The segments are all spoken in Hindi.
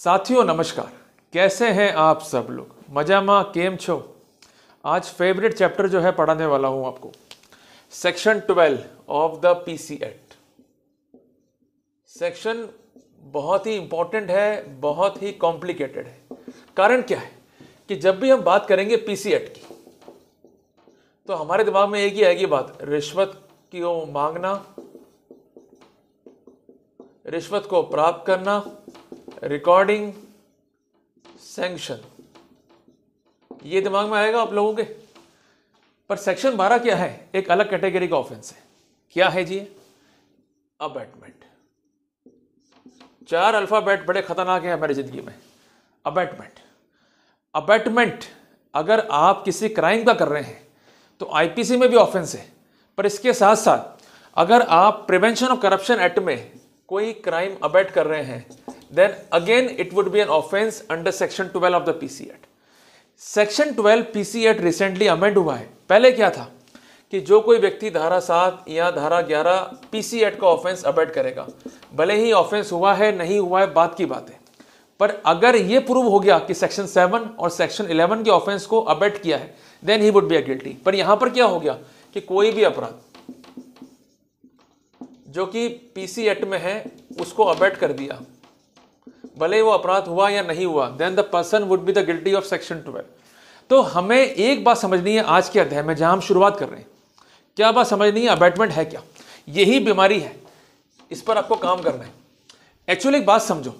साथियों नमस्कार, कैसे हैं आप सब लोग? मजामा केम छो। आज फेवरेट चैप्टर जो है पढ़ाने वाला हूं आपको, section 12 of the PC act. Section बहुत ही इंपॉर्टेंट है, बहुत ही कॉम्प्लिकेटेड है। कारण क्या है कि जब भी हम बात करेंगे पीसी एक्ट की तो हमारे दिमाग में एक ही आएगी बात, रिश्वत को मांगना, रिश्वत को प्राप्त करना, रिकॉर्डिंग, सैंक्शन, ये दिमाग में आएगा आप लोगों के। पर सेक्शन 12 क्या है? एक अलग कैटेगरी का ऑफेंस है। क्या है जी? अबैटमेंट। 4 अल्फाबेट बड़े खतरनाक हैं हमारी जिंदगी में। अबैटमेंट। अबैटमेंट अगर आप किसी क्राइम का कर रहे हैं तो आईपीसी में भी ऑफेंस है, पर इसके साथ साथ अगर आप प्रिवेंशन ऑफ करप्शन एक्ट में कोई क्राइम अबैट कर रहे हैं, then again it would be an offense under section 12 of the PC Act. Section 12 PC Act recently amend हुआ है। पहले क्या था कि जो कोई व्यक्ति धारा 7 या धारा 11 PC Act का ऑफेंस अबैट करेगा, भले ही ऑफेंस हुआ है नहीं हुआ है बात की बात है, पर अगर ये प्रूव हो गया कि सेक्शन 7 और सेक्शन 11 के ऑफेंस को अबैट किया है, then he would be a guilty. पर यहां पर क्या हो गया कि कोई भी अपराध जो कि पीसी एक्ट में है उसको अबैट कर दिया, भले वो अपराध हुआ या नहीं हुआ, then the person would be the guilty of section 12। तो हमें एक बात समझनी है आज के अध्याय में जहां हम शुरुआत कर रहे हैं। क्या बात समझनी है? अबैटमेंट है क्या? यही बीमारी है, इस पर आपको काम करना है। एक्चुअली एक बात समझो,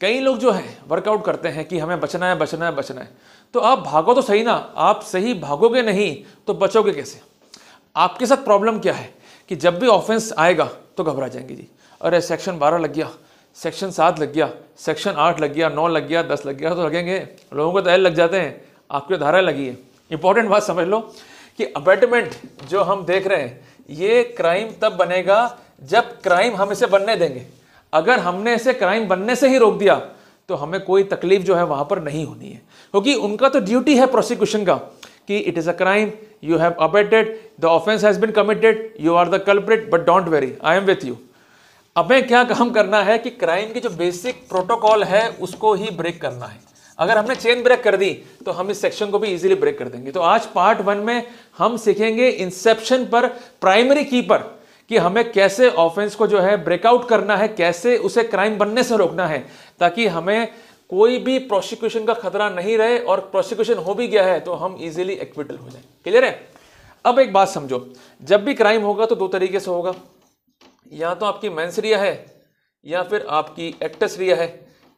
कई लोग जो है वर्कआउट करते हैं कि हमें बचना है बचना है बचना है, तो आप भागो तो सही ना, आप सही भागोगे नहीं तो बचोगे कैसे? आपके साथ प्रॉब्लम क्या है कि जब भी ऑफेंस आएगा तो घबरा जाएंगे जी, अरे सेक्शन 12 लग गया, सेक्शन 7 लग गया, सेक्शन 8 लग गया, 9 लग गया, 10 लग गया, तो लगेंगे। लोगों को तो एल लग जाते हैं, आपकी धारा लगी है। इंपॉर्टेंट बात समझ लो कि अबैटमेंट जो हम देख रहे हैं ये क्राइम तब बनेगा जब क्राइम हम इसे बनने देंगे। अगर हमने इसे क्राइम बनने से ही रोक दिया तो हमें कोई तकलीफ जो है वहां पर नहीं होनी है, क्योंकि उनका तो ड्यूटी है प्रोसिक्यूशन का कि it is a crime, you have abetted, the offence has been committed, you are the culprit, but don't worry, I am with you. हमें क्या काम करना है कि क्राइम की जो बेसिक प्रोटोकॉल है उसको ही ब्रेक करना है। अगर हमने चेन ब्रेक कर दी तो हम इस सेक्शन को भी इजीली ब्रेक कर देंगे। तो आज पार्ट 1 में हम सीखेंगे इंसेप्शन पर, प्राइमरी की पर, कि हमें कैसे ऑफेंस को जो है ब्रेकआउट करना है, कैसे उसे क्राइम बनने से रोकना है, ताकि हमें कोई भी प्रोसिक्यूशन का खतरा नहीं रहे, और प्रोसिक्यूशन हो भी गया है तो हम इजीली एक्विटल हो जाए। क्लियर है? अब एक बात समझो, जब भी क्राइम होगा तो 2 तरीके से होगा, या तो आपकी मेंस रिया है या फिर आपकी एक्टस रिया है,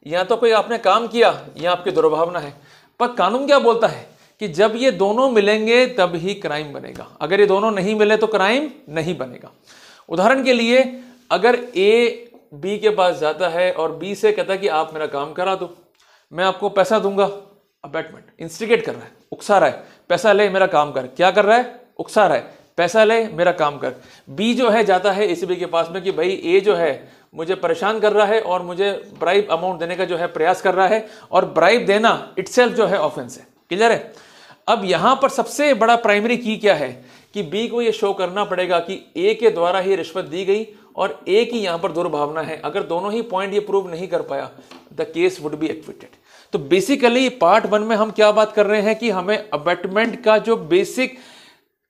या तो कोई आपने काम किया या आपकी दुर्भावना है। पर कानून क्या बोलता है कि जब ये दोनों मिलेंगे तब ही क्राइम बनेगा, अगर ये दोनों नहीं मिले तो क्राइम नहीं बनेगा। उदाहरण के लिए, अगर ए बी के पास जाता है और बी से कहता है कि आप मेरा काम करा दो, मैं आपको पैसा दूंगा, अबैटमेंट, इंस्टिगेट कर रहा है, उकसा रहा है, पैसा ले मेरा काम कर। क्या कर रहा है? उकसा रहा है, पैसा ले मेरा काम कर। बी जो है जाता है एसीबी के पास में कि भाई ए जो है मुझे परेशान कर रहा है और मुझे ब्राइब अमाउंट देने का जो है प्रयास कर रहा है, और ब्राइब देना इटसेल्फ जो है ऑफेंस है। क्लियर है? अब यहां पर सबसे बड़ा प्राइमरी की क्या है कि बी को ये शो करना पड़ेगा कि ए के द्वारा ही रिश्वत दी गई और ए की यहां पर दुर्भावना है। अगर दोनों ही पॉइंट ये प्रूव नहीं कर पाया, the case would be acquitted. तो बेसिकली पार्ट 1 में हम क्या बात कर रहे हैं कि हमें अबैटमेंट का जो बेसिक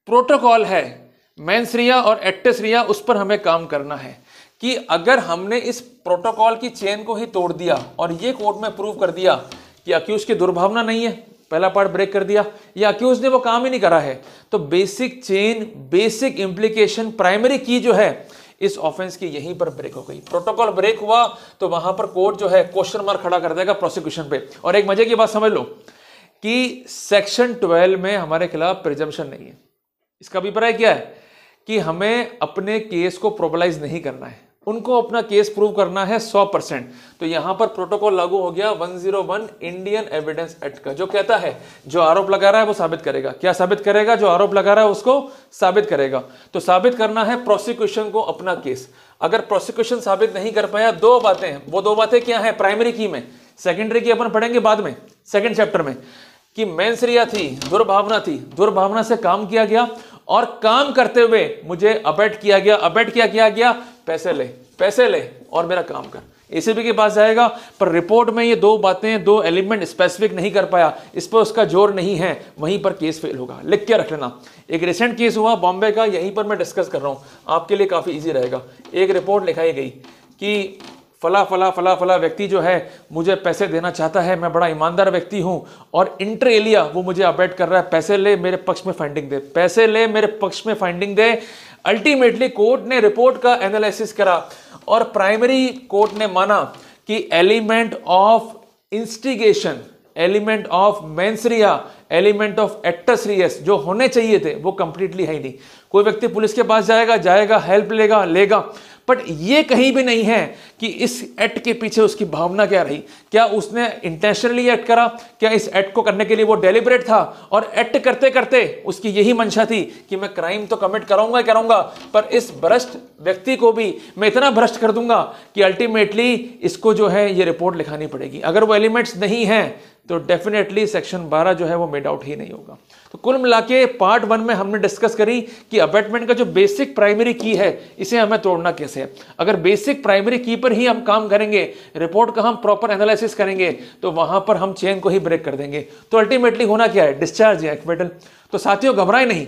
प्रोटोकॉल है, मेंस रिया और एक्टस रिया, उस पर हमें काम करना है कि अगर हमने इस प्रोटोकॉल की चेन को ही तोड़ दिया और ये कोर्ट में प्रूव कर दिया कि अक्यूज की दुर्भावना नहीं है, पहला पार्ट ब्रेक कर दिया, या अक्यूज ने वो काम ही नहीं करा है, तो basic chain, basic implication, primary की जो है इस ऑफेंस की यहीं पर ब्रेक हो गई। प्रोटोकॉल ब्रेक हुआ तो वहां पर कोर्ट जो है क्वेश्चन मार्क खड़ा कर देगा प्रोसिक्यूशन पे। और एक मजे की बात समझ लो कि सेक्शन 12 में हमारे खिलाफ प्रिजम्पशन नहीं है। इसका अभिप्राय क्या है कि हमें अपने केस को प्रोबलाइज नहीं करना है, उनको अपना केस प्रूव करना है 100%। तो यहां पर प्रोटोकॉल लागू हो गया 101 इंडियन एविडेंस एक्ट का, जो कहता है जो आरोप लगा रहा है वो साबित करेगा। क्या साबित करेगा? जो आरोप लगा रहा है उसको साबित करेगा। तो साबित करना है प्रोसिक्यूशन को अपना केस। अगर प्रोसिक्यूशन साबित नहीं कर पाया, 2 बातें हैं। वो 2 बातें क्या है प्राइमरी की में? सेकेंडरी की अपन पढ़ेंगे बाद में, सेकेंड चैप्टर में, कि मेंस रिया थी, दुर्भावना थी, दुर्भावना से काम किया गया और काम करते हुए मुझे अबैट किया गया। अबैट क्या किया गया? पैसे ले और मेरा काम कर। एसीबी के पास जाएगा, पर रिपोर्ट में ये दो बातें, दो एलिमेंट स्पेसिफिक नहीं कर पाया, इस पर उसका जोर नहीं है, वहीं पर केस फेल होगा। लिख के रख लेना। एक रिसेंट केस हुआ बॉम्बे का, यहीं पर मैं डिस्कस कर रहा हूं, आपके लिए काफी इजी रहेगा। एक रिपोर्ट लिखाई गई कि फला फला फला फला व्यक्ति जो है मुझे पैसे देना चाहता है, मैं बड़ा ईमानदार व्यक्ति हूं, और इंटर एलिया वो मुझे अबेट कर रहा है, पैसे ले मेरे पक्ष में फाइंडिंग दे, पैसे ले मेरे पक्ष में फाइंडिंग दे। अल्टीमेटली कोर्ट ने रिपोर्ट का एनालिसिस करा और प्राइमरी कोर्ट ने माना कि element of instigation, element of mens rea, element of actus reus जो होने चाहिए थे वो कंप्लीटली है ही नहीं। कोई व्यक्ति पुलिस के पास जाएगा, हेल्प लेगा, बट ये कहीं भी नहीं है कि इस एक्ट के पीछे उसकी भावना क्या रही, क्या उसने इंटेंशनली एक्ट करा, क्या इस एक्ट को करने के लिए वो डेलिब्रेट था, और एक्ट करते करते उसकी यही मंशा थी कि मैं क्राइम तो कमिट करूंगा, पर इस भ्रष्ट व्यक्ति को भी मैं इतना भ्रष्ट कर दूंगा कि अल्टीमेटली इसको जो है ये रिपोर्ट लिखानी पड़ेगी। अगर वो एलिमेंट्स नहीं है तो डेफिनेटली सेक्शन 12 जो है वो मेड आउट ही नहीं होगा। तो कुल मिला के पार्ट 1 में हमने डिस्कस करी कि अबेटमेंट का जो बेसिक प्राइमरी की है इसे हमें तोड़ना कैसे है। अगर बेसिक प्राइमरी की पर ही हम काम करेंगे, रिपोर्ट का हम प्रॉपर एनालिसिस करेंगे, तो वहां पर हम चेन को ही ब्रेक कर देंगे। तो अल्टीमेटली होना क्या है, डिस्चार्ज या एक्विटल। तो साथियों घबराएं नहीं,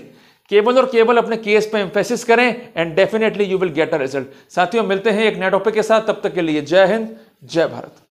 केवल और केवल अपने केस पे एम्फेसिस करें and definitely you will get a result. साथियों मिलते हैं एक नए टॉपिक के साथ, तब तक के लिए जय हिंद, जय भारत।